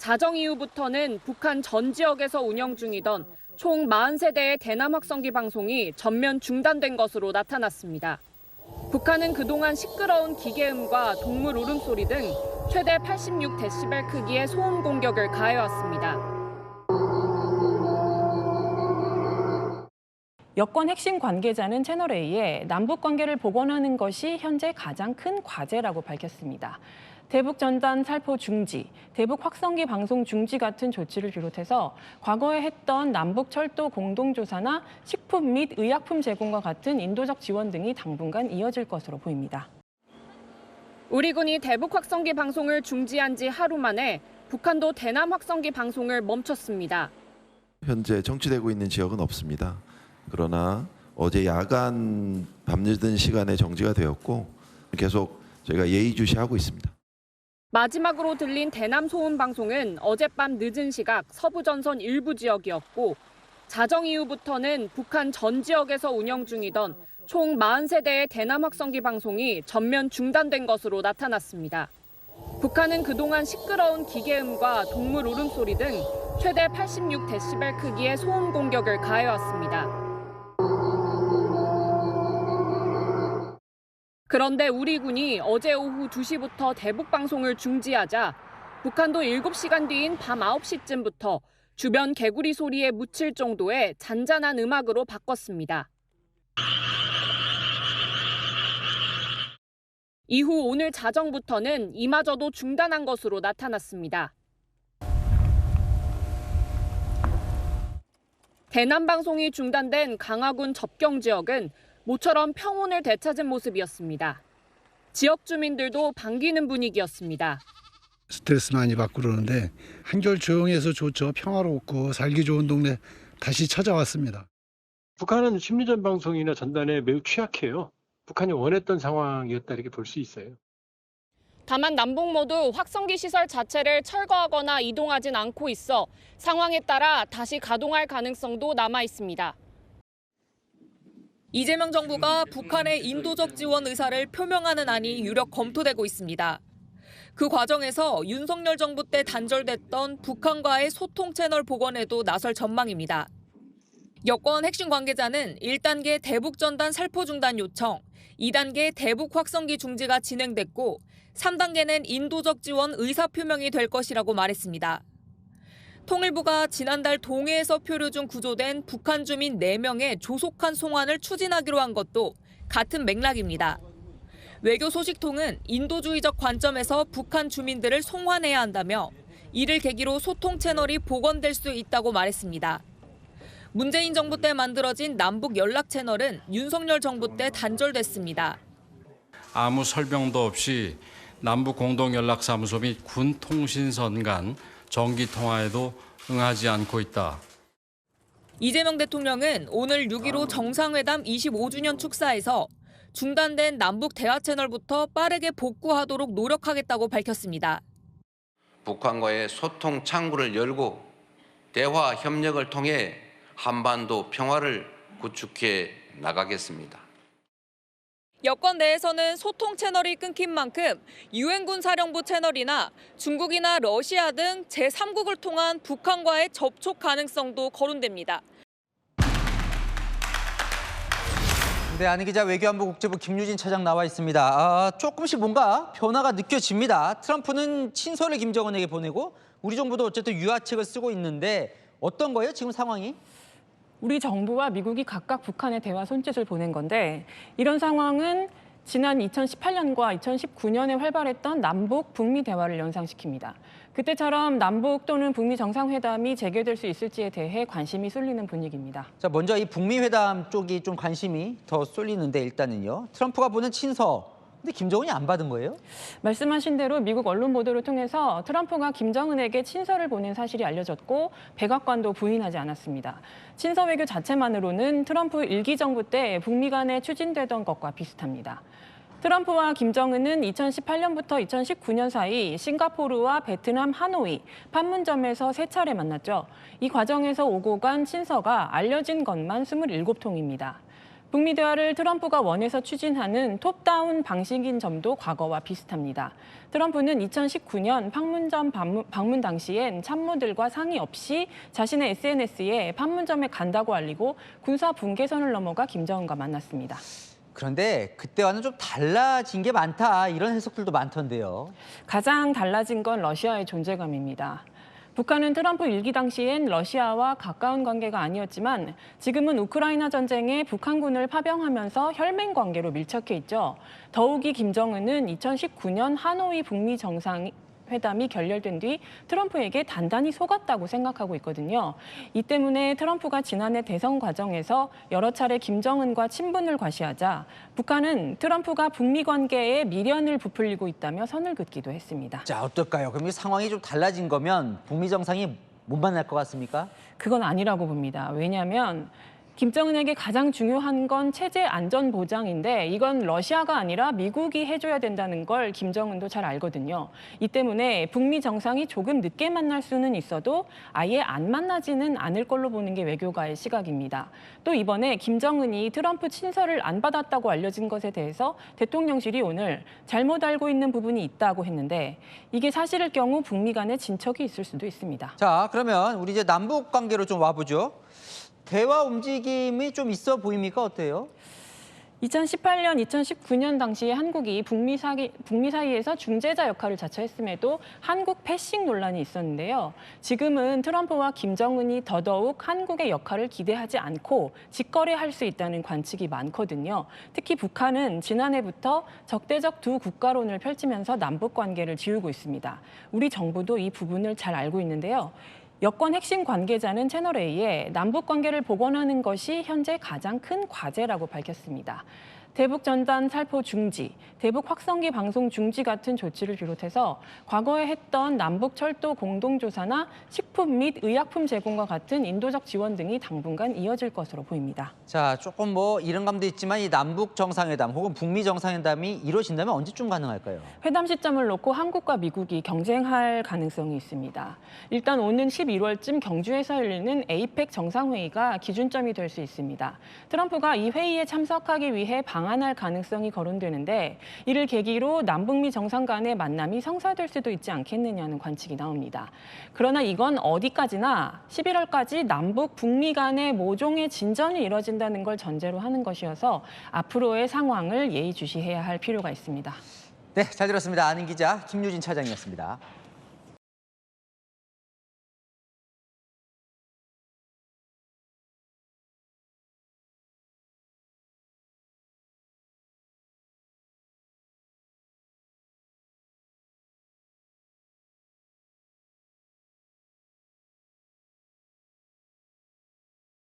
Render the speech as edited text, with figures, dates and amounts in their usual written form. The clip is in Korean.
자정 이후부터는 북한 전 지역에서 운영 중이던 총 40세대의 대남 확성기 방송이 전면 중단된 것으로 나타났습니다. 북한은 그동안 시끄러운 기계음과 동물 울음소리 등 최대 86데시벨 크기의 소음 공격을 가해왔습니다. 여권 핵심 관계자는 채널A에 남북 관계를 복원하는 것이 현재 가장 큰 과제라고 밝혔습니다. 대북 전단 살포 중지, 대북 확성기 방송 중지 같은 조치를 비롯해서 과거에 했던 남북 철도 공동조사나 식품 및 의약품 제공과 같은 인도적 지원 등이 당분간 이어질 것으로 보입니다. 우리 군이 대북 확성기 방송을 중지한 지 하루 만에 북한도 대남 확성기 방송을 멈췄습니다. 현재 정치되고 있는 지역은 없습니다. 그러나 어제 야간 밤늦은 시간에 정지가 되었고 계속 저희가 예의주시하고 있습니다. 마지막으로 들린 대남 소음 방송은 어젯밤 늦은 시각 서부 전선 일부 지역이었고 자정 이후부터는 북한 전 지역에서 운영 중이던 총 40세대의 대남 확성기 방송이 전면 중단된 것으로 나타났습니다. 북한은 그동안 시끄러운 기계음과 동물 울음소리 등 최대 86데시벨 크기의 소음 공격을 가해왔습니다. 그런데 우리 군이 어제 오후 2시부터 대북 방송을 중지하자 북한도 7시간 뒤인 밤 9시쯤부터 주변 개구리 소리에 묻힐 정도의 잔잔한 음악으로 바꿨습니다. 이후 오늘 자정부터는 이마저도 중단한 것으로 나타났습니다. 대남 방송이 중단된 강화군 접경 지역은 모처럼 평온을 되찾은 모습이었습니다. 지역 주민들도 반기는 분위기였습니다. 스트레스 많이 받고 그러는데 한결 조용해서 좋죠. 평화롭고 살기 좋은 동네 다시 찾아왔습니다. 북한은 심리전 방송이나 전단에 매우 취약해요. 북한이 원했던 상황이었다 이렇게 볼 수 있어요. 다만 남북 모두 확성기 시설 자체를 철거하거나 이동하진 않고 있어 상황에 따라 다시 가동할 가능성도 남아 있습니다. 이재명 정부가 북한의 인도적 지원 의사를 표명하는 안이 유력 검토되고 있습니다. 그 과정에서 윤석열 정부 때 단절됐던 북한과의 소통 채널 복원에도 나설 전망입니다. 여권 핵심 관계자는 1단계 대북 전단 살포 중단 요청, 2단계 대북 확성기 중지가 진행됐고 3단계는 인도적 지원 의사 표명이 될 것이라고 말했습니다. 통일부가 지난달 동해에서 표류 중 구조된 북한 주민 4명의 조속한 송환을 추진하기로 한 것도 같은 맥락입니다. 외교 소식통은 인도주의적 관점에서 북한 주민들을 송환해야 한다며 이를 계기로 소통 채널이 복원될 수 있다고 말했습니다. 문재인 정부 때 만들어진 남북 연락 채널은 윤석열 정부 때 단절됐습니다. 아무 설명도 없이 남북 공동연락사무소 및 군 통신선 간 정기 통화에도 응하지 않고 있다. 이재명 대통령은 오늘 6.15 정상회담 25주년 축사에서 중단된 남북 대화 채널부터 빠르게 복구하도록 노력하겠다고 밝혔습니다. 북한과의 소통 창구를 열고 대화 협력을 통해 한반도 평화를 구축해 나가겠습니다. 여권 내에서는 소통 채널이 끊긴 만큼 유엔군 사령부 채널이나 중국이나 러시아 등 제3국을 통한 북한과의 접촉 가능성도 거론됩니다. 네, 안희 기자, 외교안보국제부 김유진 차장 나와 있습니다. 조금씩 뭔가 변화가 느껴집니다. 트럼프는 친서를 김정은에게 보내고 우리 정부도 어쨌든 유화책을 쓰고 있는데 어떤 거예요, 지금 상황이? 우리 정부와 미국이 각각 북한에 대화 손짓을 보낸 건데 이런 상황은 지난 2018년과 2019년에 활발했던 남북, 북미 대화를 연상시킵니다. 그때처럼 남북 또는 북미 정상회담이 재개될 수 있을지에 대해 관심이 쏠리는 분위기입니다. 자, 먼저 이 북미 회담 쪽이 좀 관심이 더 쏠리는데 일단은요. 트럼프가 보낸 친서. 근데 김정은이 안 받은 거예요? 말씀하신 대로 미국 언론 보도를 통해서 트럼프가 김정은에게 친서를 보낸 사실이 알려졌고 백악관도 부인하지 않았습니다. 친서 외교 자체만으로는 트럼프 일기 정부 때 북미 간에 추진되던 것과 비슷합니다. 트럼프와 김정은은 2018년부터 2019년 사이 싱가포르와 베트남 하노이, 판문점에서 3차례 만났죠. 이 과정에서 오고 간 친서가 알려진 것만 27통입니다. 북미 대화를 트럼프가 원해서 추진하는 톱다운 방식인 점도 과거와 비슷합니다. 트럼프는 2019년 판문점 방문 당시엔 참모들과 상의 없이 자신의 SNS에 판문점에 간다고 알리고 군사 분계선을 넘어가 김정은과 만났습니다. 그런데 그때와는 좀 달라진 게 많다 이런 해석들도 많던데요. 가장 달라진 건 러시아의 존재감입니다. 북한은 트럼프 일기 당시엔 러시아와 가까운 관계가 아니었지만 지금은 우크라이나 전쟁에 북한군을 파병하면서 혈맹 관계로 밀착해 있죠. 더욱이 김정은은 2019년 하노이 북미 정상회담이 결렬된 뒤 트럼프에게 단단히 속았다고 생각하고 있거든요. 이 때문에 트럼프가 지난해 대선 과정에서 여러 차례 김정은과 친분을 과시하자 북한은 트럼프가 북미 관계에 미련을 부풀리고 있다며 선을 긋기도 했습니다. 자, 어떨까요? 그럼 이 상황이 좀 달라진 거면 북미 정상이 못 만날 것 같습니까? 그건 아니라고 봅니다. 왜냐하면 김정은에게 가장 중요한 건 체제 안전 보장인데 이건 러시아가 아니라 미국이 해줘야 된다는 걸 김정은도 잘 알거든요. 이 때문에 북미 정상이 조금 늦게 만날 수는 있어도 아예 안 만나지는 않을 걸로 보는 게 외교가의 시각입니다. 또 이번에 김정은이 트럼프 친서를 안 받았다고 알려진 것에 대해서 대통령실이 오늘 잘못 알고 있는 부분이 있다고 했는데 이게 사실일 경우 북미 간에 진척이 있을 수도 있습니다. 자, 그러면 우리 이제 남북 관계로 좀 와보죠. 대화 움직임이 좀 있어 보입니까? 어때요? 2018년, 2019년 당시에 한국이 북미 사이에서 중재자 역할을 자처했음에도 한국 패싱 논란이 있었는데요. 지금은 트럼프와 김정은이 더더욱 한국의 역할을 기대하지 않고 직거래할 수 있다는 관측이 많거든요. 특히 북한은 지난해부터 적대적 두 국가론을 펼치면서 남북 관계를 지우고 있습니다. 우리 정부도 이 부분을 잘 알고 있는데요. 여권 핵심 관계자는 채널A에 남북 관계를 복원하는 것이 현재 가장 큰 과제라고 밝혔습니다. 대북 전단 살포 중지, 대북 확성기 방송 중지 같은 조치를 비롯해서 과거에 했던 남북 철도 공동조사나 식품 및 의약품 제공과 같은 인도적 지원 등이 당분간 이어질 것으로 보입니다. 자, 조금 뭐 이런 감도 있지만 이 남북 정상회담 혹은 북미 정상회담이 이루어진다면 언제쯤 가능할까요? 회담 시점을 놓고 한국과 미국이 경쟁할 가능성이 있습니다. 일단 오는 11월쯤 경주에서 열리는 에이펙 정상회의가 기준점이 될 수 있습니다. 트럼프가 이 회의에 참석하기 위해 방한할 가능성이 거론되는데 이를 계기로 남북미 정상 간의 만남이 성사될 수도 있지 않겠느냐는 관측이 나옵니다. 그러나 이건 어디까지나 11월까지 남북 북미 간의 모종의 진전이 이뤄진다는 걸 전제로 하는 것이어서 앞으로의 상황을 예의주시해야 할 필요가 있습니다. 네, 잘 들었습니다. 아는 기자 김유진 차장이었습니다.